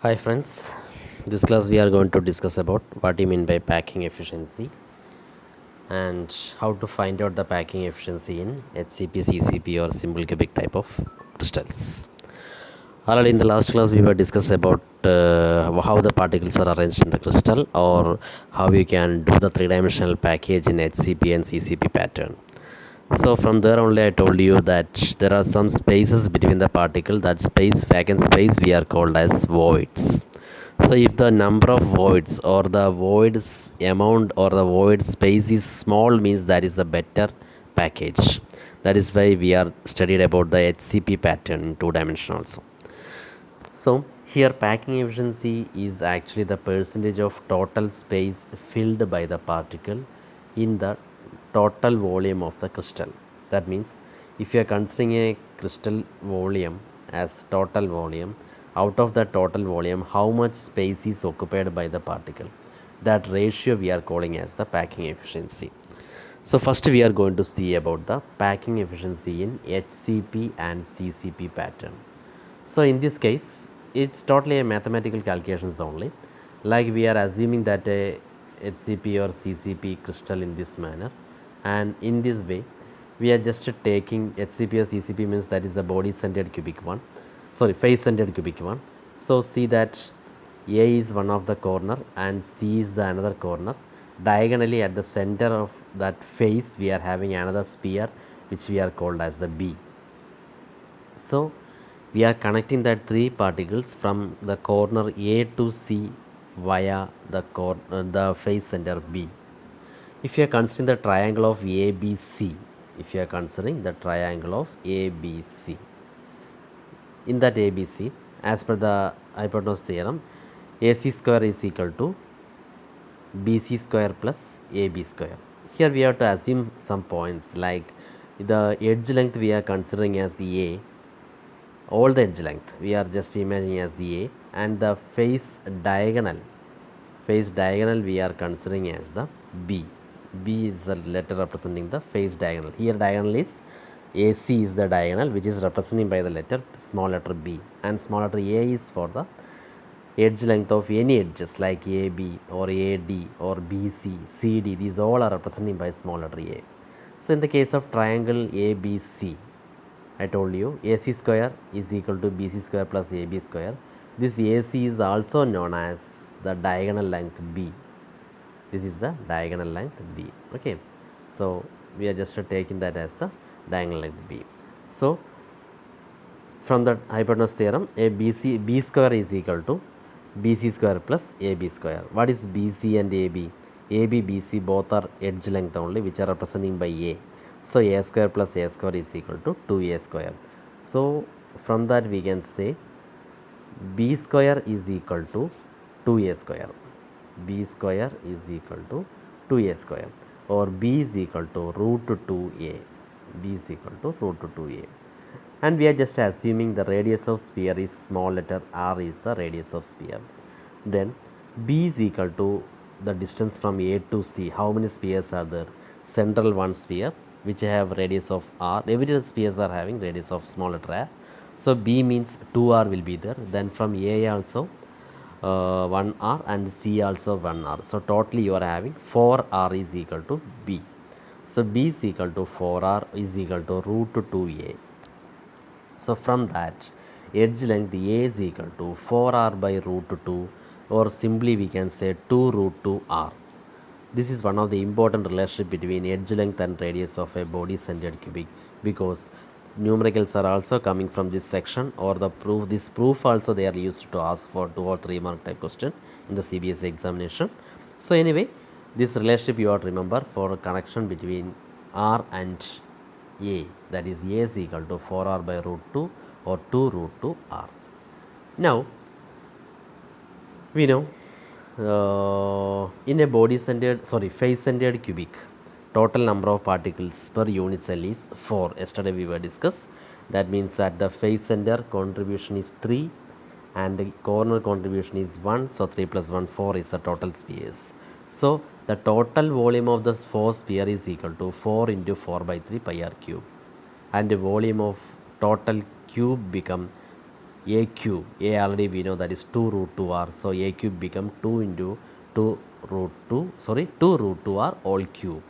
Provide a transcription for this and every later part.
Hi friends, this class we are going to discuss about what you mean by packing efficiency and how to find out the packing efficiency in HCP, CCP or simple cubic type of crystals. Already in the last class we were discussing about how the particles are arranged in the crystal or how you can do the three-dimensional package in HCP and CCP pattern. So from there only I told you that there are some spaces between the particle, that space, vacant space we are called as voids. So if the number of voids or the voids amount or the void space is small, means that is a better package. That is why we are studied about the HCP pattern in 2 dimension also. So here packing efficiency is actually the percentage of total space filled by the particle in the total volume of the crystal. That means if you are considering a crystal volume as total volume, out of the total volume how much space is occupied by the particle, that ratio we are calling as the packing efficiency. So first we are going to see about the packing efficiency in HCP and CCP pattern. So in this case, it's totally a mathematical calculations only. Like we are assuming that a HCP or CCP crystal in this manner, and in this way, we are just taking HCP or CCP means that is the body centered cubic one, sorry, face centered cubic one. So see that A is one of the corner and C is the another corner. Diagonally at the center of that face, we are having another sphere which we are called as the B. So we are connecting that three particles from the corner A to C via the face center B. If you are considering the triangle of ABC, if you are considering the triangle of ABC, in that ABC, as per the hypotenuse theorem, AC square is equal to BC square plus AB square. Here we have to assume some points like the edge length we are considering as A, all the edge length we are just imagining as A, and the face diagonal we are considering as the B. B is the letter representing the face diagonal. Here diagonal is AC is the diagonal which is representing by the letter small letter B, and small letter A is for the edge length of any edges like AB or AD or BC, CD. These all are represented by small letter A. So in the case of triangle ABC, I told you AC square is equal to BC square plus AB square. This AC is also known as the diagonal length B. This is the diagonal length B. Okay, so we are just taking that as the diagonal length B. So from the hypotenuse theorem, B square is equal to BC square plus AB square. What is BC and AB? AB, BC both are edge length only, which are representing by A. So A square plus A square is equal to 2A square. So from that we can say B square is equal to 2A square. B square is equal to 2A square, or B is equal to root 2A. B is equal to root 2A. And we are just assuming the radius of sphere is small letter r is the radius of sphere. Then B is equal to the distance from A to C. How many spheres are there? Central one sphere which have radius of r. Every spheres are having radius of small letter r. So B means 2r will be there. Then from A also 1r and C also 1r. So totally you are having 4r is equal to B. So B is equal to 4r is equal to root 2A. So from that, edge length A is equal to 4r by root 2, or simply we can say 2 root 2r. This is one of the important relationship between edge length and radius of a body centered cubic, because numericals are also coming from this section, or the proof. This proof also they are used to ask for 2 or 3 mark type question in the CBSE examination. So anyway, this relationship you have to remember for a connection between r and A, that is A is equal to 4r by root 2 or 2 root 2r. Now we know in a body centered, face centered cubic, total number of particles per unit cell is 4. Yesterday we were discussed. That means that the face center contribution is 3 and the corner contribution is 1. So 3 plus 1, 4 is the total spheres. So the total volume of the 4 sphere is equal to 4 into 4 by 3 pi r cube, and the volume of total cube become a cube. A already we know that is 2 root 2 r. So a cube become 2 into 2 root 2, sorry, 2 root 2 r all cube.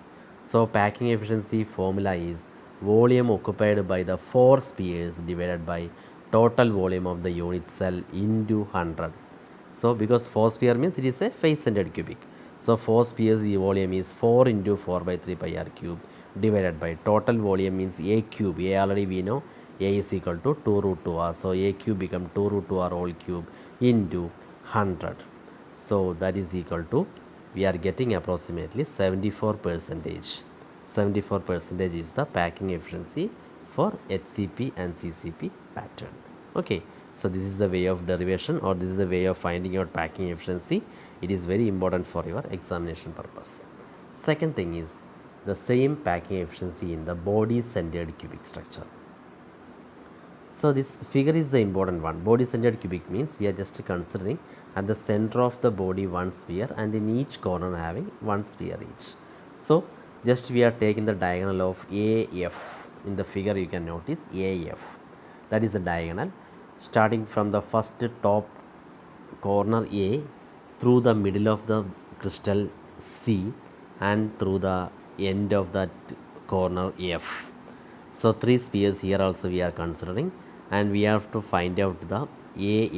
So packing efficiency formula is volume occupied by the 4 spheres divided by total volume of the unit cell into 100. So because 4 sphere means it is a face centered cubic. So 4 spheres the volume is 4 into 4 by 3 pi r cube divided by total volume means a cube. A already we know a is equal to 2 root 2 r. So a cube become 2 root 2 r whole cube into 100. So that is equal to, we are getting approximately 74 percentage. 74 percentage is the packing efficiency for HCP and CCP pattern. Okay, so this is the way of derivation, or this is the way of finding out packing efficiency. It is very important for your examination purpose. Second thing is the same packing efficiency in the body centered cubic structure. So this figure is the important one. Body centered cubic means we are just considering at the center of the body one sphere and in each corner having one sphere each. So just we are taking the diagonal of AF. In the figure you can notice AF. That is the diagonal starting from the first top corner A through the middle of the crystal C and through the end of that corner F. So 3 spheres here also we are considering, and we have to find out the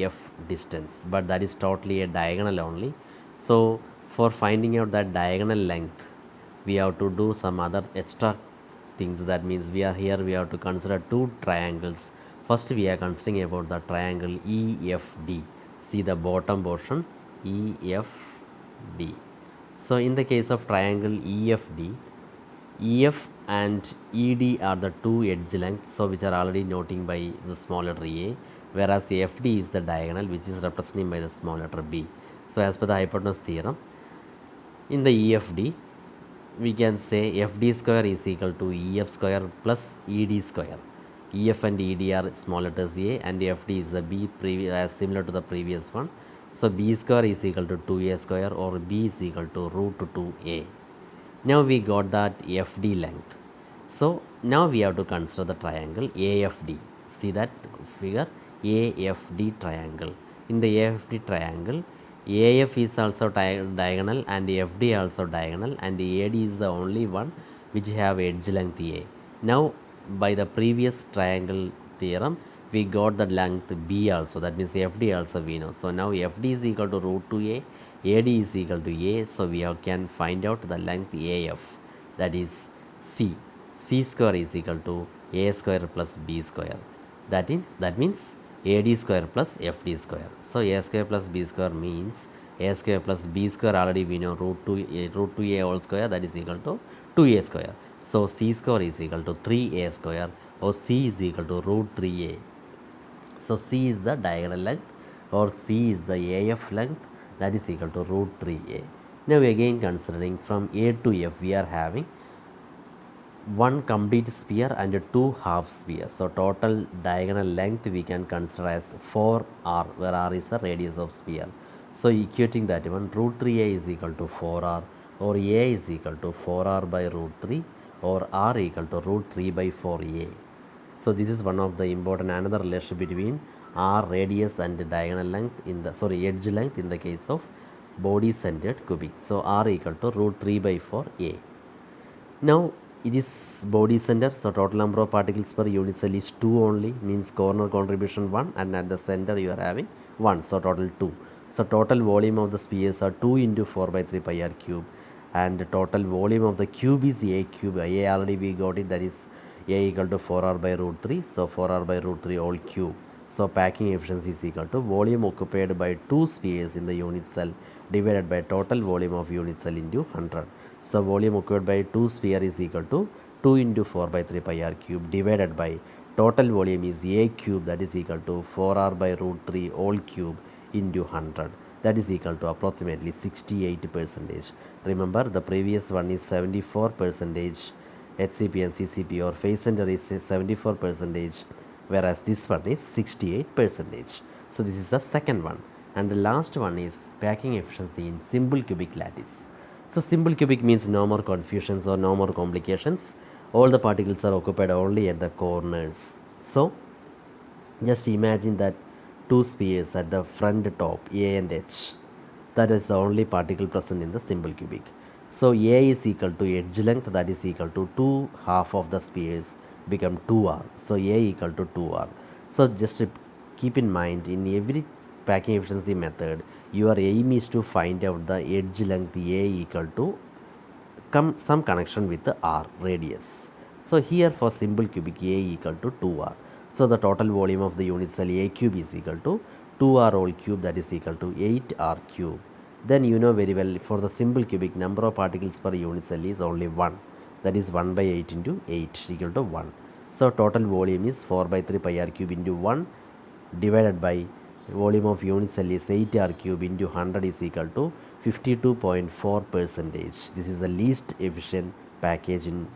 AF distance, but that is totally a diagonal only. So for finding out that diagonal length we have to do some other extra things. That means we are here, we have to consider 2 triangles. First we are considering about the triangle EFD. See the bottom portion EFD. So in the case of triangle EFD, EF and ED are the 2 edge lengths, so which are already noting by the small letter A, whereas FD is the diagonal which is represented by the small letter B. So as per the hypotenuse theorem, in the EFD we can say FD square is equal to EF square plus ED square. EF and ED are small letters A and FD is the B, as similar to the previous one. So B square is equal to 2A square, or B is equal to root 2A. Now we got that FD length. So now we have to consider the triangle AFD. See that figure, AFD triangle. In the AFD triangle, AF is also diagonal and FD also diagonal, and AD is the only one which have edge length A. Now by the previous triangle theorem we got the length B also, that means FD also we know. So now FD is equal to root 2A, AD is equal to A, so we can find out the length AF, that is C. C square is equal to A square plus B square. That means AD square plus FD square. So A square plus B square means A square plus B square already we know root 2A whole square, that is equal to 2A square. So C square is equal to 3A square, or C is equal to root 3A. So C is the diagonal length, or C is the AF length, that is equal to root 3A. Now again considering from A to F we are having one complete sphere and 2 half spheres. So total diagonal length we can consider as 4r, where r is the radius of sphere. So equating that one, root 3A is equal to 4r, or A is equal to 4r by root 3, or r equal to root 3 by 4A. So this is one of the important another relation between r radius and the diagonal length in the edge length in the case of body centered cubic. So r equal to root 3 by 4A. Now it is body center, so total number of particles per unit cell is 2 only, means corner contribution 1, and at the center you are having 1, so total 2. So total volume of the spheres are 2 into 4 by 3 pi r cube, and the total volume of the cube is A cube. A already we got it, that is A equal to 4r by root 3, so 4r by root 3 all cube. So packing efficiency is equal to volume occupied by 2 spheres in the unit cell divided by total volume of unit cell into 100. So volume occupied by 2 sphere is equal to 2 into 4 by 3 pi r cube divided by total volume is A cube, that is equal to 4r by root 3 all cube into 100, that is equal to approximately 68 percentage. Remember the previous one is 74 percentage HCP and CCP, or phase center is 74 percentage, whereas this one is 68 percentage. So this is the second one, and the last one is packing efficiency in simple cubic lattice. So simple cubic means no more confusions or no more complications. All the particles are occupied only at the corners. So just imagine that two spheres at the front top A and H. That is the only particle present in the simple cubic. So A is equal to edge length, that is equal to 2 half of the spheres become 2r. So A equal to 2r. So just keep in mind, in every packing efficiency method, your aim is to find out the edge length A equal to some connection with the r radius. So here for simple cubic A equal to 2r. So the total volume of the unit cell A cube is equal to 2r whole cube, that is equal to 8r cube. Then you know very well, for the simple cubic, number of particles per unit cell is only 1, that is 1 by 8 into 8 equal to 1. So total volume is 4 by 3 pi r cube into 1 divided by volume of unit cell is 8r cube into 100 is equal to 52.4 percentage. This is the least efficient package in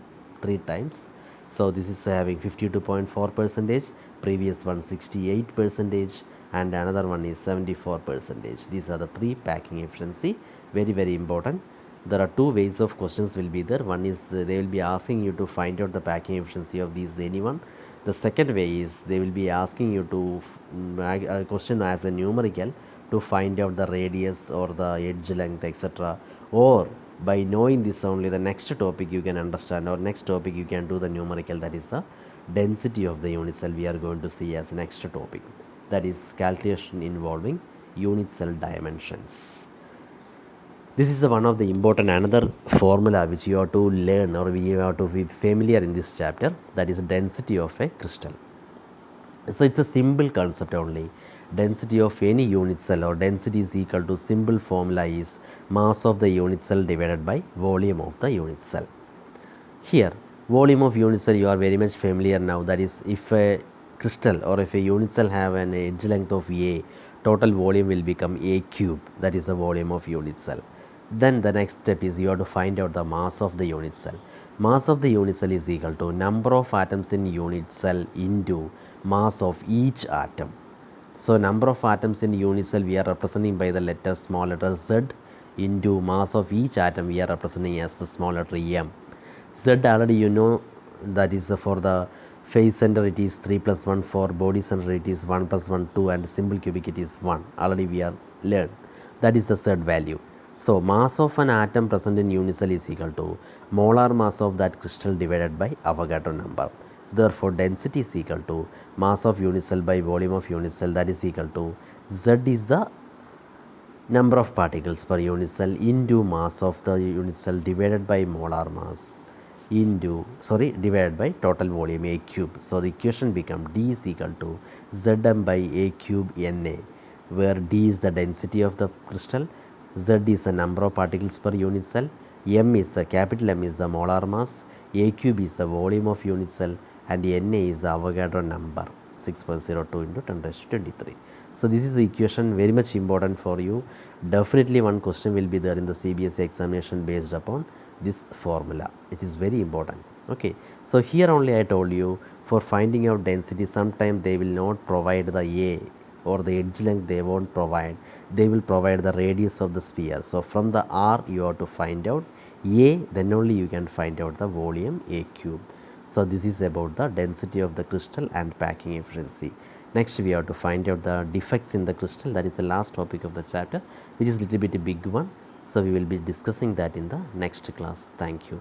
3 times. So this is having 52.4 percentage, previous one 68 percentage, and another one is 74 percentage. These are the 3 packing efficiency, very important. There are 2 ways of questions will be there. One is they will be asking you to find out the packing efficiency of these anyone. The second way is they will be asking you to a question as a numerical to find out the radius or the edge length, etc. Or by knowing this only, the next topic you can understand, or next topic you can do the numerical, that is the density of the unit cell we are going to see as next topic, that is calculation involving unit cell dimensions. This is one of the important another formula which you have to learn or we have to be familiar in this chapter, that is density of a crystal. So it's a simple concept only. Density of any unit cell or density is equal to simple formula is mass of the unit cell divided by volume of the unit cell. Here volume of unit cell you are very much familiar now, that is if a crystal or if a unit cell have an edge length of A, total volume will become A cube, that is the volume of unit cell. Then the next step is you have to find out the mass of the unit cell. Mass of the unit cell is equal to number of atoms in unit cell into mass of each atom. So number of atoms in unit cell we are representing by the letter small letter Z into mass of each atom we are representing as the small letter M. Z already you know, that is for the phase center it is 3 plus 1, for body center it is 1 plus 1 2, and simple cubic it is 1. Already we are learned, that is the Z value. So mass of an atom present in unit cell is equal to molar mass of that crystal divided by Avogadro number. Therefore density is equal to mass of unit cell by volume of unit cell, that is equal to Z is the number of particles per unit cell into mass of the unit cell divided by molar mass divided by total volume A cube. So the equation become D is equal to Zm by A cube Na, where D is the density of the crystal, Z is the number of particles per unit cell, M is the capital M is the molar mass, A cube is the volume of unit cell, and Na is the Avogadro number, 6.02 into 10 raised to 23. So this is the equation, very much important for you. Definitely one question will be there in the CBSE examination based upon this formula. It is very important. Okay, so here only I told you, for finding out density sometimes they will not provide the A or the edge length, they won't provide, they will provide the radius of the sphere. So from the R you have to find out A, then only you can find out the volume A cube. So this is about the density of the crystal and packing efficiency. Next we have to find out the defects in the crystal, that is the last topic of the chapter, which is little bit a big one. So we will be discussing that in the next class. Thank you.